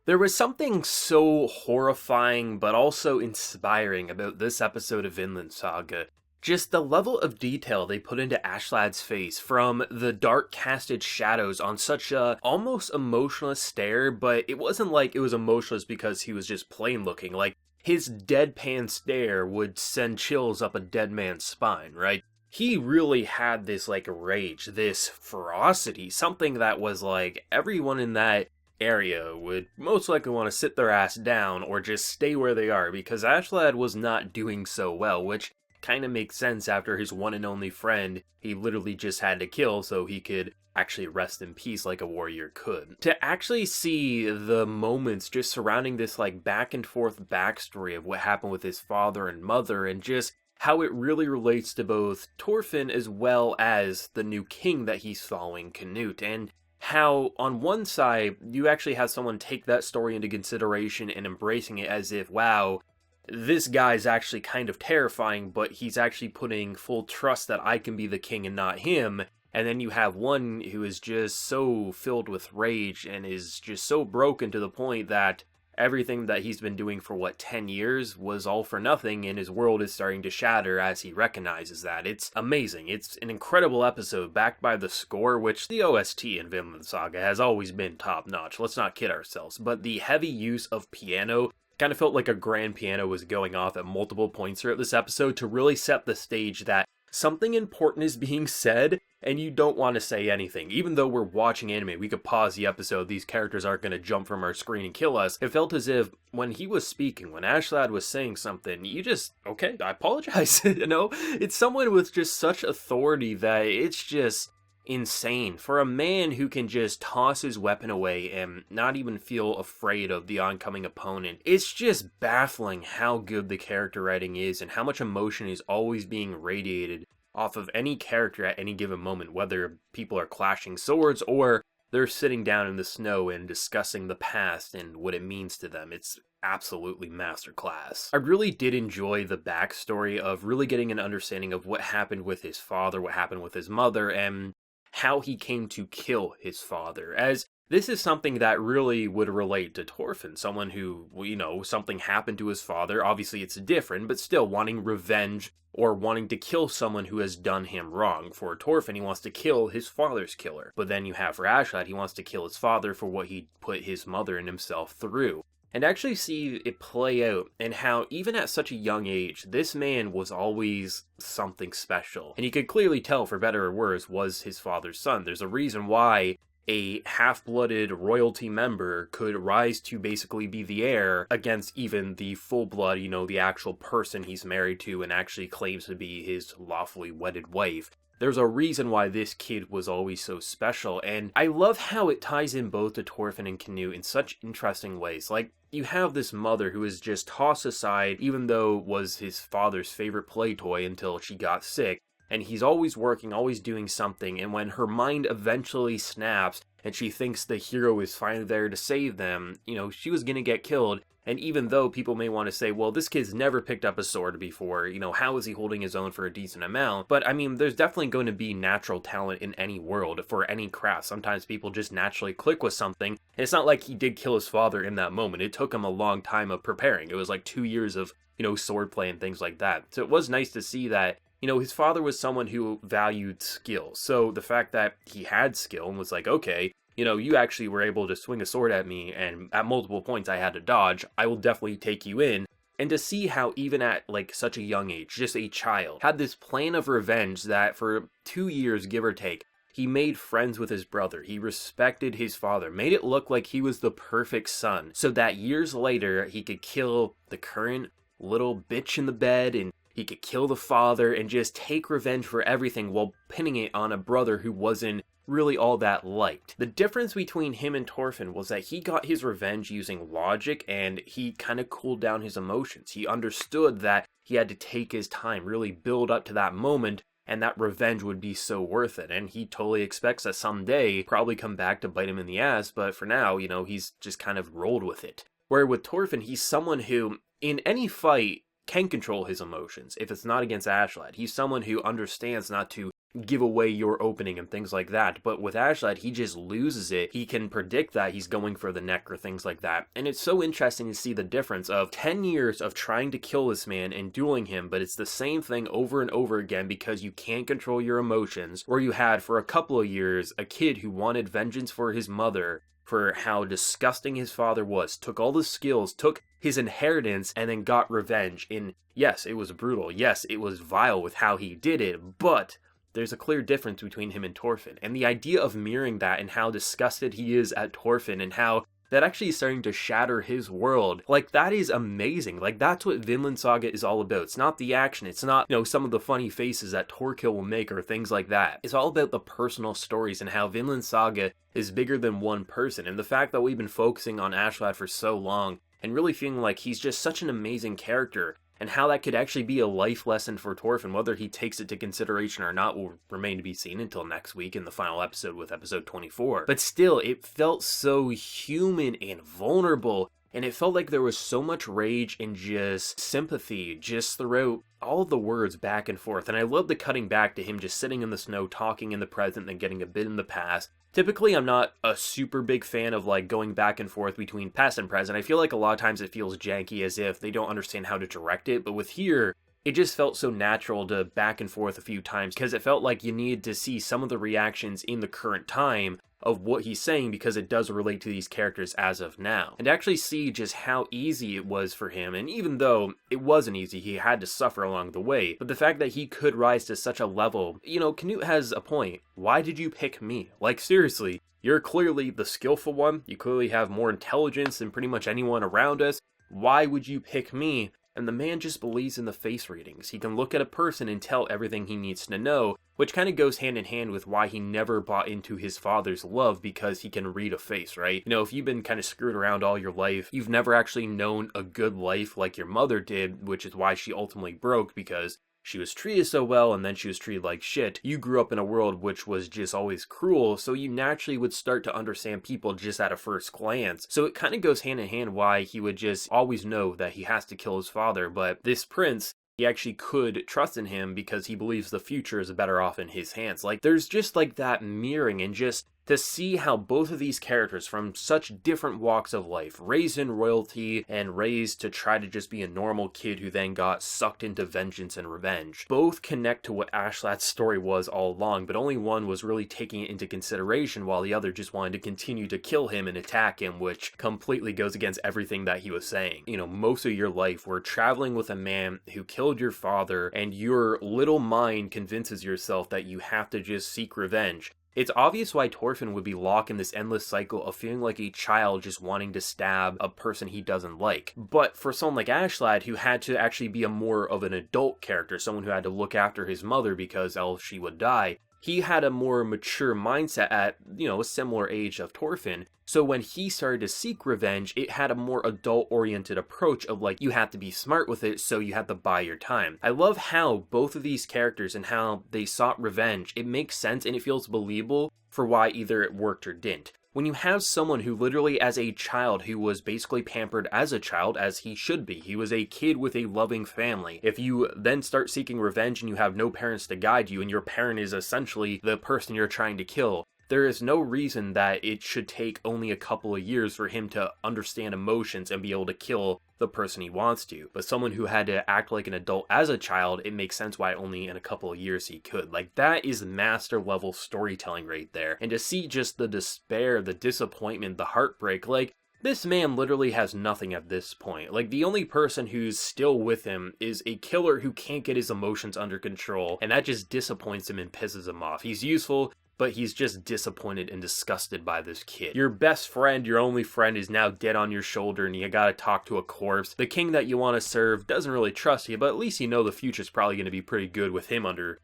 There was something so horrifying but also inspiring about this episode of Vinland Saga. Just the level of detail they put into Ashladd's face, from the dark casted shadows on such a almost emotionless stare, but it wasn't like it was emotionless because he was just plain looking. Like, his deadpan stare would send chills up a dead man's spine, right? He really had this, like, rage, this ferocity, something that was like everyone in that area would most likely want to sit their ass down or just stay where they are, because Askeladd was not doing so well, which kind of makes sense after his one and only friend he literally just had to kill so he could actually rest in peace like a warrior could. To actually see the moments just surrounding this like back and forth backstory of what happened with his father and mother, and just how it really relates to both Thorfinn as well as the new king that he's following, Canute, and how on one side you actually have someone take that story into consideration and embracing it as if, wow, this guy's actually kind of terrifying, but he's actually putting full trust that I can be the king and not him. And then you have one who is just so filled with rage and is just so broken to the point that everything that he's been doing for 10 years was all for nothing, and his world is starting to shatter as he recognizes that. It's amazing. It's an incredible episode backed by the score, which the OST in Vinland Saga has always been top notch. Let's not kid ourselves. But the heavy use of piano kind of felt like a grand piano was going off at multiple points throughout this episode to really set the stage that something important is being said, and you don't want to say anything. Even though we're watching anime, we could pause the episode, these characters aren't going to jump from our screen and kill us. It felt as if when he was speaking, when Askeladd was saying something, you just, okay, I apologize, you know? It's someone with just such authority that it's just insane. For a man who can just toss his weapon away and not even feel afraid of the oncoming opponent, it's just baffling how good the character writing is and how much emotion is always being radiated off of any character at any given moment, whether people are clashing swords or they're sitting down in the snow and discussing the past and what it means to them. It's absolutely masterclass. I really did enjoy the backstory of really getting an understanding of what happened with his father, what happened with his mother, and how he came to kill his father, as this is something that really would relate to Thorfinn, someone who, you know, something happened to his father. Obviously it's different, but still wanting revenge or wanting to kill someone who has done him wrong. For Thorfinn, he wants to kill his father's killer. But then you have for Askeladd, he wants to kill his father for what he put his mother and himself through. And actually see it play out, and how even at such a young age, this man was always something special. And you could clearly tell, for better or worse, was his father's son. There's a reason why a half-blooded royalty member could rise to basically be the heir against even the full-blood, you know, the actual person he's married to and actually claims to be his lawfully wedded wife. There's a reason why this kid was always so special, and I love how it ties in both to Thorfinn and Canute in such interesting ways. Like, you have this mother who is just tossed aside, even though it was his father's favorite play toy until she got sick, and he's always working, always doing something, and when her mind eventually snaps, and she thinks the hero is finally there to save them, you know, she was gonna get killed. And even though people may want to say, well, this kid's never picked up a sword before, you know, how is he holding his own for a decent amount? But I mean, there's definitely going to be natural talent in any world for any craft. Sometimes people just naturally click with something. And it's not like he did kill his father in that moment. It took him a long time of preparing. It was like 2 years of, you know, swordplay and things like that. So it was nice to see that, you know, his father was someone who valued skill. So the fact that he had skill and was like, okay, you know, you actually were able to swing a sword at me, and at multiple points I had to dodge, I will definitely take you in. And to see how even at, like, such a young age, just a child, had this plan of revenge that for 2 years, give or take, he made friends with his brother, he respected his father, made it look like he was the perfect son, so that years later, he could kill the current little bitch in the bed, and he could kill the father, and just take revenge for everything while pinning it on a brother who wasn't really all that liked. The difference between him and Thorfinn was that he got his revenge using logic, and he kind of cooled down his emotions. He understood that he had to take his time, really build up to that moment, and that revenge would be so worth it. And he totally expects that someday probably come back to bite him in the ass, but for now, you know, he's just kind of rolled with it. Where with Thorfinn, he's someone who, in any fight, can control his emotions if it's not against Askeladd. He's someone who understands not to give away your opening and things like that. But with Askeladd, he just loses it. He can predict that he's going for the neck or things like that. And it's so interesting to see the difference of 10 years of trying to kill this man and dueling him, but it's the same thing over and over again because you can't control your emotions. Where you had, for a couple of years, a kid who wanted vengeance for his mother, for how disgusting his father was, took all the skills, took his inheritance, and then got revenge. And yes, it was brutal. Yes, it was vile with how he did it, but there's a clear difference between him and Thorfinn. And the idea of mirroring that and how disgusted he is at Thorfinn and how that actually is starting to shatter his world, like, that is amazing. Like, that's what Vinland Saga is all about. It's not the action. It's not, some of the funny faces that Thorkill will make or things like that. It's all about the personal stories and how Vinland Saga is bigger than one person. And the fact that we've been focusing on Askeladd for so long and really feeling like he's just such an amazing character, and how that could actually be a life lesson for Thorfinn. Whether he takes it to consideration or not will remain to be seen until next week in the final episode with episode 24. But still, it felt so human and vulnerable, and it felt like there was so much rage and just sympathy just throughout all of the words back and forth. And I love the cutting back to him just sitting in the snow, talking in the present, then getting a bit in the past. Typically, I'm not a super big fan of, like, going back and forth between past and present. I feel like a lot of times it feels janky, as if they don't understand how to direct it. But with here, it just felt so natural to back and forth a few times, because it felt like you needed to see some of the reactions in the current time of what he's saying, because it does relate to these characters as of now. And actually see just how easy it was for him, and even though it wasn't easy, he had to suffer along the way, but the fact that he could rise to such a level, Canute has a point. Why did you pick me? Like, seriously, you're clearly the skillful one, you clearly have more intelligence than pretty much anyone around us. Why would you pick me? And the man just believes in the face readings. He can look at a person and tell everything he needs to know, which kind of goes hand in hand with why he never bought into his father's love, because he can read a face, right? If you've been kind of screwed around all your life, you've never actually known a good life like your mother did, which is why she ultimately broke, because she was treated so well and then she was treated like shit. You grew up in a world which was just always cruel, so you naturally would start to understand people just at a first glance. So it kind of goes hand in hand why he would just always know that he has to kill his father. But this prince, he actually could trust in him because he believes the future is better off in his hands. Like, there's just like that mirroring, and just to see how both of these characters from such different walks of life, raised in royalty and raised to try to just be a normal kid who then got sucked into vengeance and revenge, both connect to what Askeladd's story was all along, but only one was really taking it into consideration while the other just wanted to continue to kill him and attack him, which completely goes against everything that he was saying. Most of your life we're traveling with a man who killed your father, and your little mind convinces yourself that you have to just seek revenge. It's obvious why Thorfinn would be locked in this endless cycle of feeling like a child just wanting to stab a person he doesn't like. But for someone like Askeladd, who had to actually be a more of an adult character, someone who had to look after his mother because else she would die, he had a more mature mindset at, a similar age of Thorfinn. So when he started to seek revenge, it had a more adult-oriented approach of, like, you have to be smart with it, so you have to buy your time. I love how both of these characters and how they sought revenge. It makes sense and it feels believable for why either it worked or didn't. When you have someone who literally, as a child, who was basically pampered as a child, as he should be, he was a kid with a loving family. If you then start seeking revenge and you have no parents to guide you, and your parent is essentially the person you're trying to kill, there is no reason that it should take only a couple of years for him to understand emotions and be able to kill the person he wants to. But someone who had to act like an adult as a child, it makes sense why only in a couple of years he could. Like, that is master level storytelling right there. And to see just the despair, the disappointment, the heartbreak, like, this man literally has nothing at this point. Like, the only person who's still with him is a killer who can't get his emotions under control, and that just disappoints him and pisses him off. He's useful, but he's just disappointed and disgusted by this kid. Your best friend, your only friend, is now dead on your shoulder and you gotta talk to a corpse. The king that you want to serve doesn't really trust you, but at least the future's probably going to be pretty good with him under,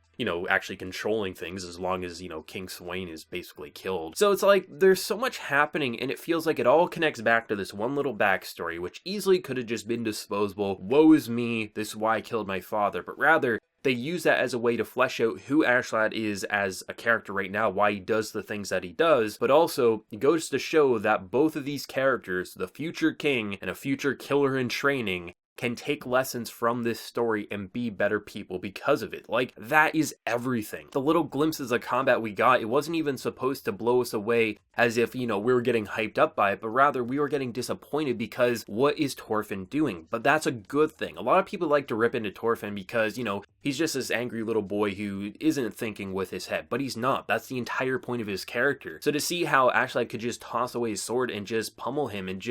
actually controlling things, as long as, King Swain is basically killed. So it's like, there's so much happening, and it feels like it all connects back to this one little backstory, which easily could have just been disposable. Woe is me, this is why I killed my father, but rather, they use that as a way to flesh out who Askeladd is as a character right now, why he does the things that he does, but also it goes to show that both of these characters, the future king and a future killer in training, can take lessons from this story and be better people because of it. Like, that is everything. The little glimpses of combat we got, it wasn't even supposed to blow us away as if, we were getting hyped up by it, but rather we were getting disappointed because what is Thorfinn doing? But that's a good thing. A lot of people like to rip into Thorfinn because, he's just this angry little boy who isn't thinking with his head, but he's not. That's the entire point of his character. So to see how Askeladd could just toss away his sword and just pummel him and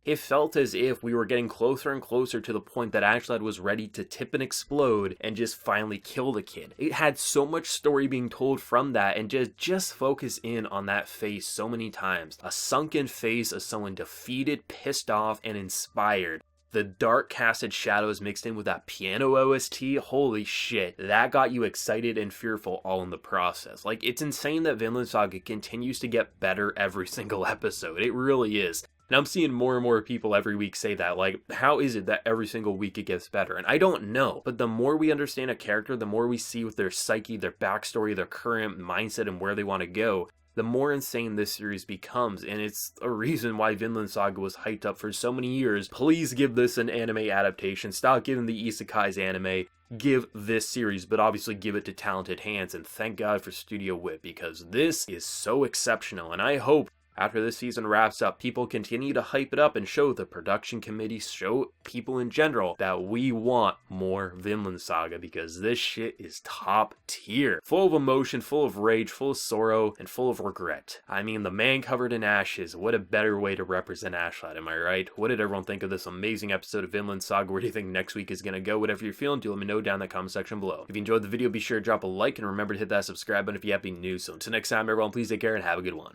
it felt as if we were getting closer and closer to the point that Askeladd was ready to tip and explode and just finally kill the kid. It had so much story being told from that, and just focus in on that face so many times. A sunken face of someone defeated, pissed off, and inspired. The dark casted shadows mixed in with that piano OST, holy shit, that got you excited and fearful all in the process. Like, it's insane that Vinland Saga continues to get better every single episode. It really is. And I'm seeing more and more people every week say that, like, how is it that every single week it gets better? And I don't know, but the more we understand a character, the more we see with their psyche, their backstory, their current mindset, and where they want to go, the more insane this series becomes, and it's a reason why Vinland Saga was hyped up for so many years. Please give this an anime adaptation. Stop giving the isekais anime. Give this series, but obviously give it to talented hands, and thank God for Studio Wit, because this is so exceptional, and I hope after this season wraps up, people continue to hype it up and show the production committee, show people in general that we want more Vinland Saga, because this shit is top tier. Full of emotion, full of rage, full of sorrow, and full of regret. I mean, the man covered in ashes, what a better way to represent Askeladd, am I right? What did everyone think of this amazing episode of Vinland Saga? Where do you think next week is gonna go? Whatever you're feeling, do let me know down in the comment section below. If you enjoyed the video, be sure to drop a like, and remember to hit that subscribe button if you have been new. So until next time, everyone, please take care and have a good one.